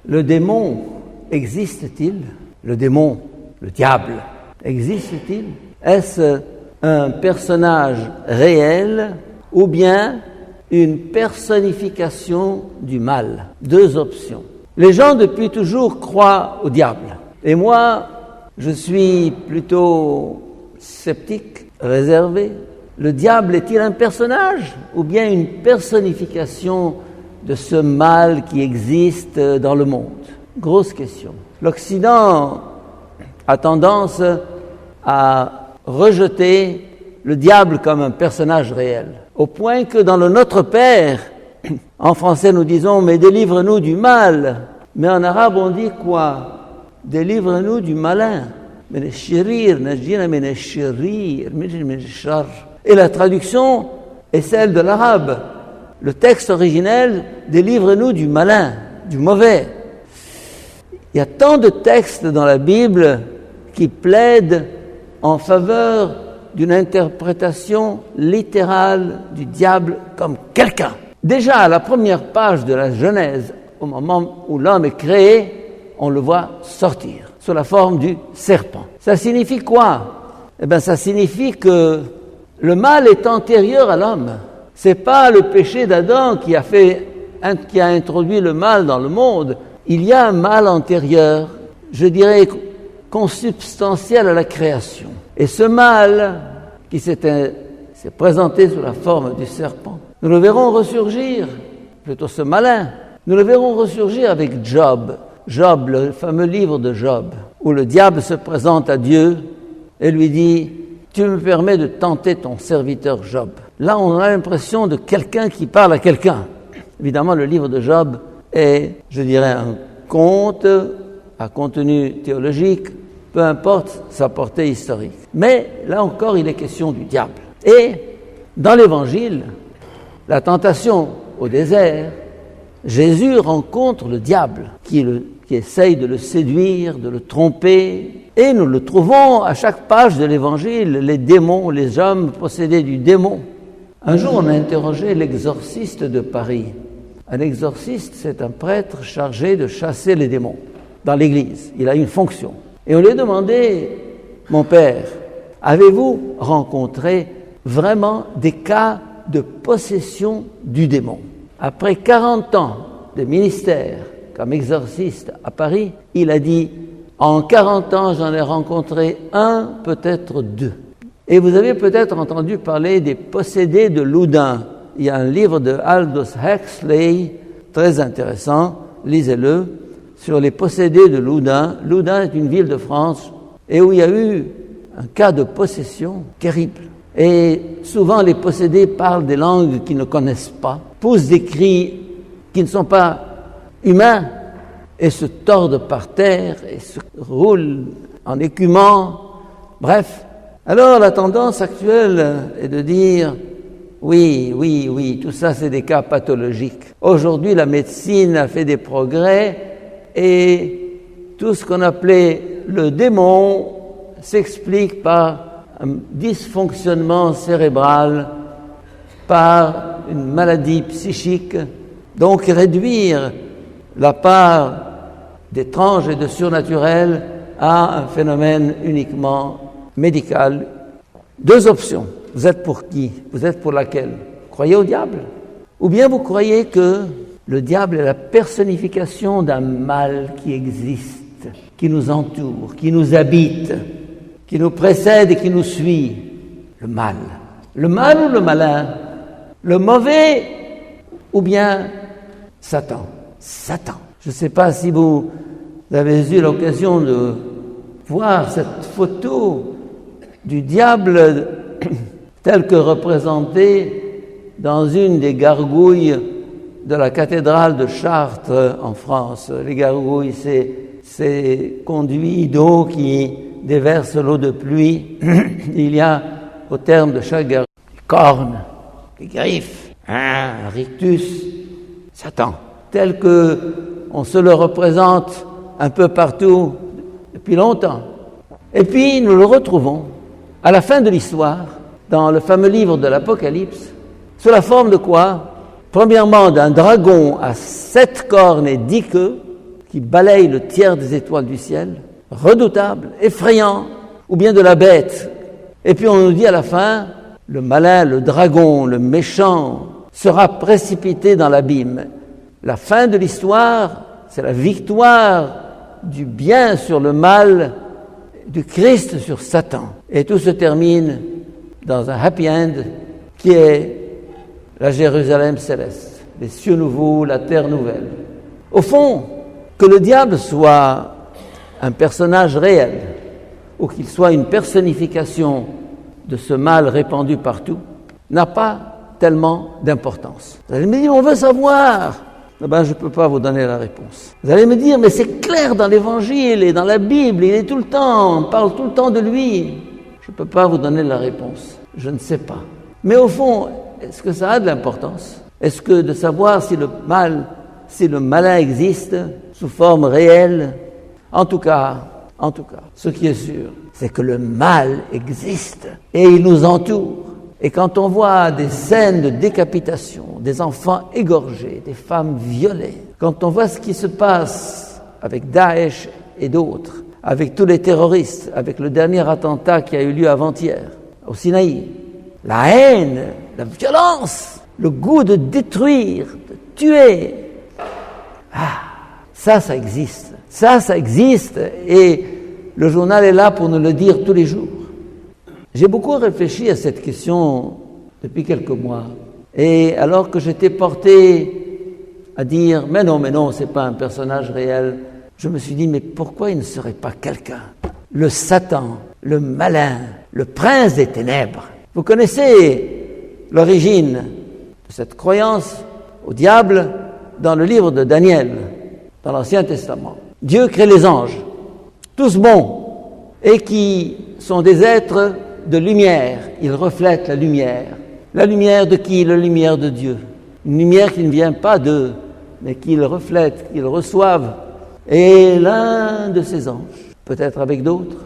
Le démon existe-t-il? Le démon, le diable, existe-t-il? Est-ce un personnage réel ou bien une personnification du mal? Deux options. Les gens depuis toujours croient au diable. Et moi, je suis plutôt sceptique, réservé. Le diable est-il un personnage ou bien une personnification de ce mal qui existe dans le monde? Grosse question. L'Occident a tendance à rejeter le diable comme un personnage réel, au point que dans le Notre Père, en français nous disons « mais délivre-nous du mal », mais en arabe on dit quoi? « Délivre-nous du malin ». Et la traduction est celle de l'arabe. Le texte originel « délivre-nous du malin », du mauvais. Il y a tant de textes dans la Bible qui plaident en faveur d'une interprétation littérale du diable comme quelqu'un. Déjà à la première page de la Genèse, au moment où l'homme est créé, on le voit sortir sous la forme du serpent. Ça signifie quoi? Eh bien, ça signifie que le mal est antérieur à l'homme. C'est pas le péché d'Adam qui a introduit le mal dans le monde. Il y a un mal antérieur, je dirais, consubstantiel à la création. Et ce mal qui s'est présenté sous la forme du serpent, nous le verrons ressurgir, plutôt ce malin, nous le verrons ressurgir avec Job. Job, le fameux livre de Job, où le diable se présente à Dieu et lui dit « Tu me permets de tenter ton serviteur Job ». Là, on a l'impression de quelqu'un qui parle à quelqu'un. Évidemment, le livre de Job est, je dirais, un conte à contenu théologique, peu importe sa portée historique. Mais là encore, il est question du diable. Et dans l'Évangile, la tentation au désert, Jésus rencontre le diable qui essaye de le séduire, de le tromper. Et nous le trouvons à chaque page de l'Évangile, les démons, les hommes possédés du démon. Un jour, on a interrogé l'exorciste de Paris. Un exorciste, c'est un prêtre chargé de chasser les démons dans l'Église. Il a une fonction. Et on lui a demandé, mon père, avez-vous rencontré vraiment des cas de possession du démon? Après 40 ans de ministère comme exorciste à Paris, il a dit, en 40 ans, j'en ai rencontré un, peut-être deux. Et vous avez peut-être entendu parler des possédés de Loudun. Il y a un livre de Aldous Huxley, très intéressant, lisez-le, sur les possédés de Loudun. Loudun est une ville de France et où il y a eu un cas de possession terrible. Et souvent, les possédés parlent des langues qu'ils ne connaissent pas, poussent des cris qui ne sont pas humains et se tordent par terre et se roulent en écumant. Bref. Alors, la tendance actuelle est de dire oui, tout ça, c'est des cas pathologiques. Aujourd'hui, la médecine a fait des progrès et tout ce qu'on appelait le démon s'explique par un dysfonctionnement cérébral, par une maladie psychique. Donc, réduire la part d'étrange et de surnaturel à un phénomène uniquement médical. Deux options. Vous êtes pour qui? Vous êtes pour laquelle? Vous croyez au diable? Ou bien vous croyez que le diable est la personnification d'un mal qui existe, qui nous entoure, qui nous habite, qui nous précède et qui nous suit? Le mal. Le mal ou le malin? Le mauvais ou bien Satan? Satan. Je ne sais pas si vous avez eu l'occasion de voir cette photo du diable tel que représenté dans une des gargouilles de la cathédrale de Chartres en France. Les gargouilles, c'est ces conduits d'eau qui déversent l'eau de pluie. Il y a au terme de chaque gargouille des cornes, des griffes, un rictus, Satan, tel que on se le représente un peu partout depuis longtemps. Et puis nous le retrouvons à la fin de l'histoire, dans le fameux livre de l'Apocalypse, sous la forme de quoi? Premièrement, d'un dragon à 7 cornes et 10 queues, qui balaye le tiers des étoiles du ciel, redoutable, effrayant, ou bien de la bête. Et puis on nous dit à la fin, le malin, le dragon, le méchant sera précipité dans l'abîme. La fin de l'histoire, c'est la victoire du bien sur le mal, du Christ sur Satan. Et tout se termine dans un happy end qui est la Jérusalem céleste, les cieux nouveaux, la terre nouvelle. Au fond, que le diable soit un personnage réel ou qu'il soit une personnification de ce mal répandu partout, n'a pas tellement d'importance. Vous allez me dire, on veut savoir. Je ne peux pas vous donner la réponse. Vous allez me dire, mais c'est clair dans l'Évangile et dans la Bible, il est tout le temps, on parle tout le temps de lui. Je ne peux pas vous donner la réponse. Je ne sais pas. Mais au fond, est-ce que ça a de l'importance? Est-ce que de savoir si le malin existe sous forme réelle? En tout cas, ce qui est sûr, c'est que le mal existe et il nous entoure. Et quand on voit des scènes de décapitation, des enfants égorgés, des femmes violées, quand on voit ce qui se passe avec Daesh et d'autres, avec tous les terroristes, avec le dernier attentat qui a eu lieu avant-hier, au Sinaï, la haine, la violence, le goût de détruire, de tuer, ça existe. Ça existe et le journal est là pour nous le dire tous les jours. J'ai beaucoup réfléchi à cette question depuis quelques mois. Et alors que j'étais porté à dire « mais non, c'est pas un personnage réel », je me suis dit « mais pourquoi il ne serait pas quelqu'un ?» Le Satan, le malin, le prince des ténèbres. Vous connaissez l'origine de cette croyance au diable dans le livre de Daniel, dans l'Ancien Testament. Dieu crée les anges, tous bons, et qui sont des êtres de lumière. Ils reflètent la lumière. La lumière de qui? La lumière de Dieu. Une lumière qui ne vient pas d'eux, mais qu'ils reflètent, qu'ils reçoivent. Et l'un de ces anges, peut-être avec d'autres,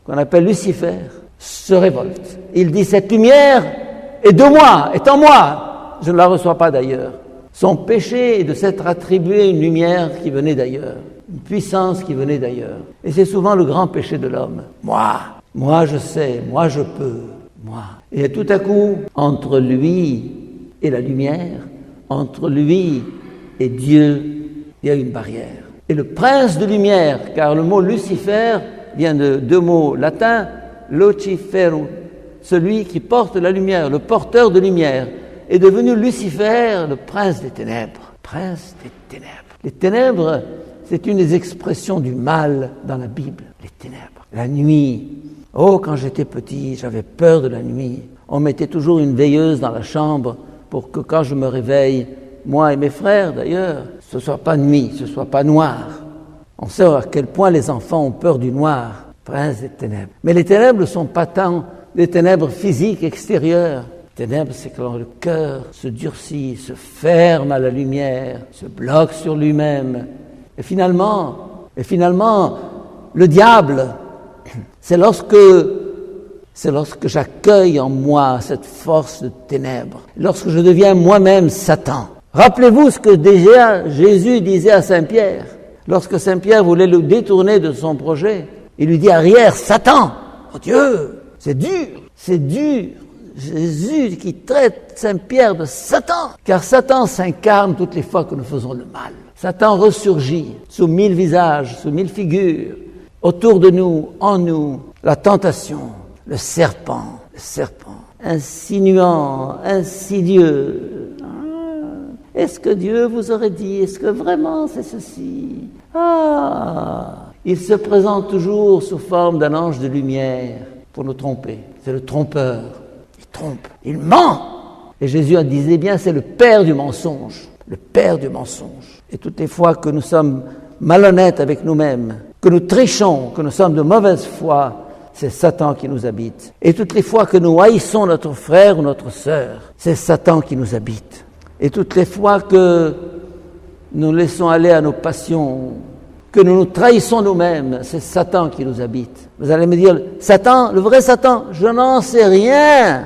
qu'on appelle Lucifer, se révolte. Il dit, cette lumière est de moi, est en moi. Je ne la reçois pas d'ailleurs. Son péché est de s'être attribué une lumière qui venait d'ailleurs, une puissance qui venait d'ailleurs. Et c'est souvent le grand péché de l'homme. Moi je sais, moi je peux, moi. Et tout à coup, entre lui et la lumière, entre lui et Dieu, il y a une barrière. Et le prince de lumière, car le mot Lucifer vient de deux mots latins, Luciferum, celui qui porte la lumière, le porteur de lumière, est devenu Lucifer, le prince des ténèbres. Prince des ténèbres. Les ténèbres, c'est une des expressions du mal dans la Bible. Les ténèbres. La nuit. Oh, quand j'étais petit, j'avais peur de la nuit. On mettait toujours une veilleuse dans la chambre pour que quand je me réveille, moi et mes frères d'ailleurs, ce soit pas nuit, ce soit pas noir. On sait à quel point les enfants ont peur du noir. Prince des ténèbres. Mais les ténèbres ne sont pas tant des ténèbres physiques extérieures. Les ténèbres, c'est quand le cœur se durcit, se ferme à la lumière, se bloque sur lui-même. Et finalement, le diable, c'est lorsque j'accueille en moi cette force de ténèbres, lorsque je deviens moi-même Satan. Rappelez-vous ce que déjà Jésus disait à Saint Pierre, lorsque Saint Pierre voulait le détourner de son projet. Il lui dit, arrière, Satan! Oh Dieu, c'est dur. Jésus qui traite Saint Pierre de Satan, car Satan s'incarne toutes les fois que nous faisons le mal. Satan ressurgit sous 1000 visages, sous 1000 figures, autour de nous, en nous, la tentation, le serpent, insinuant, insidieux. Est-ce que Dieu vous aurait dit? Est-ce que vraiment c'est ceci? Il se présente toujours sous forme d'un ange de lumière pour nous tromper. C'est le trompeur. Il trompe, il ment. Et Jésus disait bien, c'est le père du mensonge. Le père du mensonge. Et toutes les fois que nous sommes malhonnêtes avec nous-mêmes, que nous trichons, que nous sommes de mauvaise foi, c'est Satan qui nous habite. Et toutes les fois que nous haïssons notre frère ou notre sœur, c'est Satan qui nous habite. Et toutes les fois que nous laissons aller à nos passions, que nous nous trahissons nous-mêmes, c'est Satan qui nous habite. Vous allez me dire, Satan, le vrai Satan, je n'en sais rien.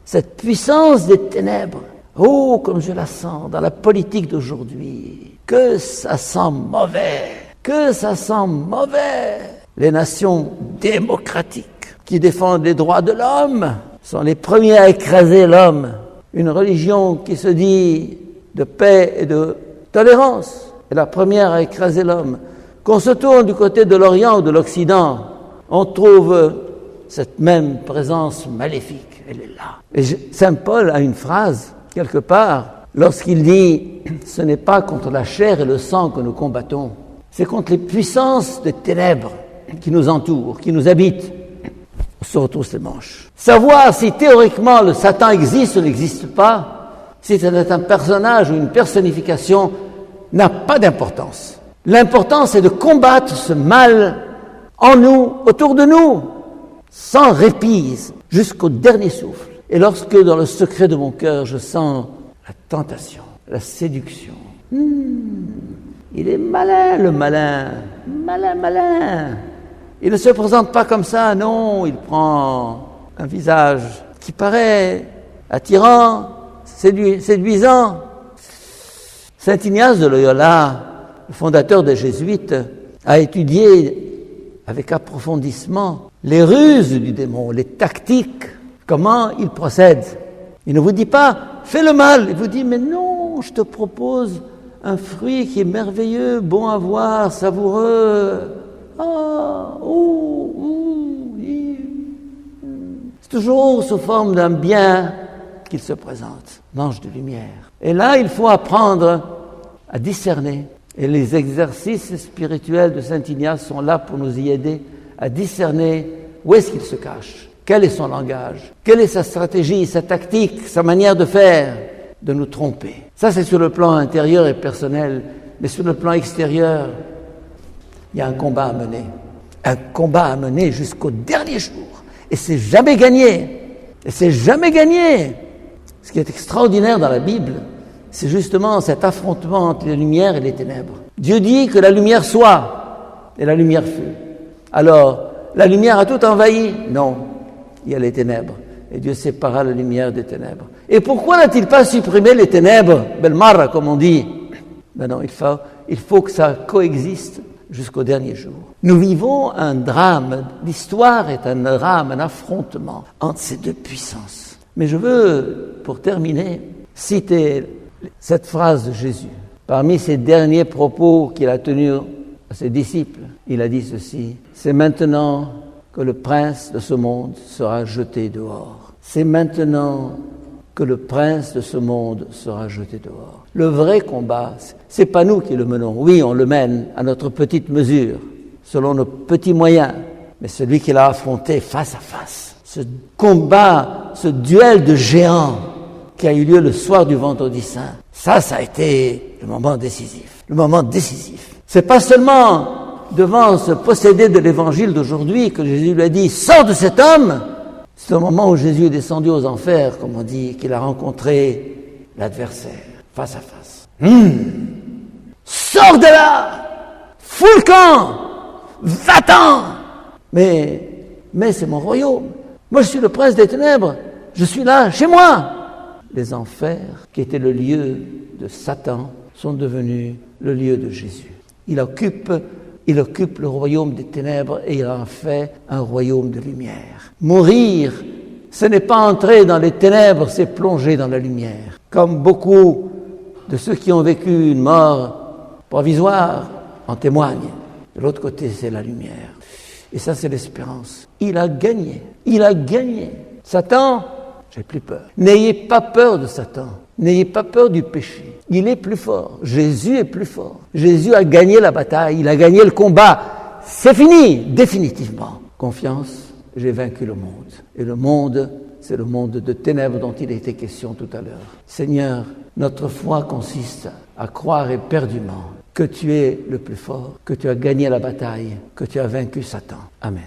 Cette puissance des ténèbres, oh, comme je la sens dans la politique d'aujourd'hui, que ça sent mauvais. que ça sent mauvais. Les nations démocratiques qui défendent les droits de l'homme sont les premiers à écraser l'homme. Une religion qui se dit de paix et de tolérance est la première à écraser l'homme. Qu'on se tourne du côté de l'Orient ou de l'Occident, on trouve cette même présence maléfique. Elle est là. Et Saint Paul a une phrase, quelque part, lorsqu'il dit « Ce n'est pas contre la chair et le sang que nous combattons, c'est contre les puissances des ténèbres qui nous entourent, qui nous habitent. » On se retrousse les manches. Savoir si théoriquement le Satan existe ou n'existe pas, si c'est un personnage ou une personnification, n'a pas d'importance. L'important, c'est de combattre ce mal en nous, autour de nous, sans répit, jusqu'au dernier souffle. Et lorsque, dans le secret de mon cœur, je sens la tentation, la séduction, il est malin, le malin, malin. Il ne se présente pas comme ça, non, il prend un visage qui paraît attirant, séduisant. Saint Ignace de Loyola, le fondateur des Jésuites, a étudié avec approfondissement les ruses du démon, les tactiques, comment il procède. Il ne vous dit pas « fais le mal », il vous dit « mais non, je te propose un fruit qui est merveilleux, bon à voir, savoureux. » C'est toujours sous forme d'un bien qu'il se présente, l'ange de lumière. Et là, il faut apprendre à discerner. Et les exercices spirituels de Saint Ignace sont là pour nous y aider à discerner où est-ce qu'il se cache, quel est son langage, quelle est sa stratégie, sa tactique, sa manière de faire, de nous tromper. Ça, c'est sur le plan intérieur et personnel, mais sur le plan extérieur, il y a un combat à mener jusqu'au dernier jour. Et c'est jamais gagné. Ce qui est extraordinaire dans la Bible, c'est justement cet affrontement entre les lumières et les ténèbres. Dieu dit que la lumière soit, et la lumière fut. Alors, la lumière a tout envahi? Non, il y a les ténèbres. Et Dieu sépara la lumière des ténèbres. Et pourquoi n'a-t-il pas supprimé les ténèbres? Belmarra, comme on dit. Ben non, il faut que ça coexiste jusqu'au dernier jour. Nous vivons un drame. L'histoire est un drame, un affrontement entre ces deux puissances. Mais je veux, pour terminer, citer cette phrase de Jésus. Parmi ses derniers propos qu'il a tenus à ses disciples, il a dit ceci: « C'est maintenant que le prince de ce monde sera jeté dehors. C'est maintenant que le prince de ce monde sera jeté dehors. » Le vrai combat, c'est pas nous qui le menons. Oui, on le mène à notre petite mesure, selon nos petits moyens. Mais celui qui l'a affronté face à face, ce combat, ce duel de géants qui a eu lieu le soir du Vendredi Saint, ça a été le moment décisif. Le moment décisif. C'est pas seulement devant ce possédé de l'évangile d'aujourd'hui que Jésus lui a dit « Sors de cet homme !» C'est au moment où Jésus est descendu aux enfers, comme on dit, qu'il a rencontré l'adversaire, face à face. Sors de là! Fous le camp! Va-t'en! Mais c'est mon royaume. Moi, je suis le prince des ténèbres. Je suis là, chez moi. Les enfers, qui étaient le lieu de Satan, sont devenus le lieu de Jésus. Il occupe le royaume des ténèbres et il en fait un royaume de lumière. Mourir, ce n'est pas entrer dans les ténèbres, c'est plonger dans la lumière. Comme beaucoup de ceux qui ont vécu une mort provisoire en témoignent. De l'autre côté, c'est la lumière. Et ça, c'est l'espérance. Il a gagné. Satan, j'ai plus peur. N'ayez pas peur de Satan. N'ayez pas peur du péché. Il est plus fort. Jésus est plus fort. Jésus a gagné la bataille. Il a gagné le combat. C'est fini, définitivement. Confiance, j'ai vaincu le monde. Et le monde, c'est le monde de ténèbres dont il était question tout à l'heure. Seigneur, notre foi consiste à croire éperdument que tu es le plus fort, que tu as gagné la bataille, que tu as vaincu Satan. Amen.